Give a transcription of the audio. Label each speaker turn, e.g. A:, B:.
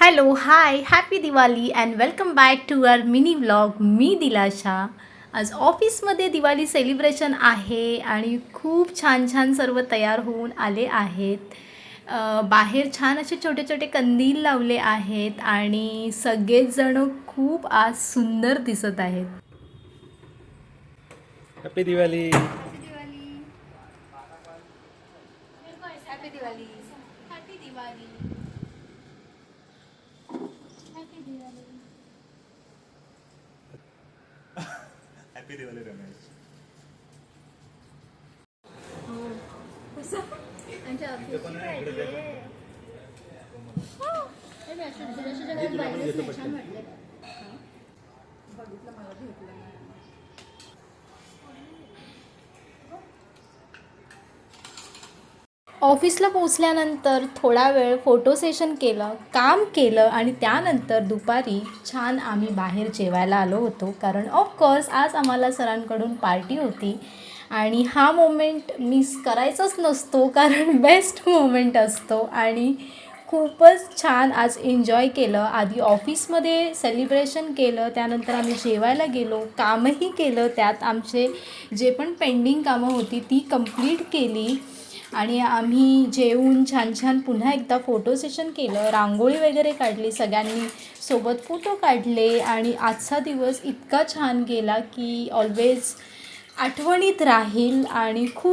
A: Hello hi happy Diwali and welcome back to our mini vlog. मी दिलाशा. आज ऑफिसमध्ये Diwali celebration आहे आणि खूप छान छान सर्व तयार होऊन आले आहेत. बाहेर छान असे छोटे छोटे कंदील लावले आहेत आणि सगळेच जण खूप आज सुंदर दिसत आहेत.
B: Happy Diwali.
A: Happy Diwali. Happy Diwali.
B: Happy Diwali Ramesh.
A: ऑफिसला पोचल्यानंतर थोडा वेळ फोटो सेशन केलं, काम केलं आणि त्यानंतर दुपारी छान आम्ही बाहेर जेवायला आलो होतो. कारण ऑफकोर्स आज आम्हाला सरांकडून पार्टी होती आणि हा मोमेंट मिस करायचाच नसतो कारण बेस्ट मोमेंट असतो आणि खूपच छान आज एन्जॉय केलं. आधी ऑफिसमध्ये सेलिब्रेशन केलं, त्यानंतर आम्ही जेवायला गेलो, कामही केलं. त्यात आमचे जे पण पेंडिंग कामं होती ती कंप्लीट केली आणि आम्ही जेवून छान छान पुन्हा एकदा फोटो सेशन केलं, रांगोळी वगैरे काढली, सगळ्यांनी सोबत फोटो काढले आणि आजचा दिवस इतका छान गेला की ऑलवेज आठवणीत राहील आणि खूप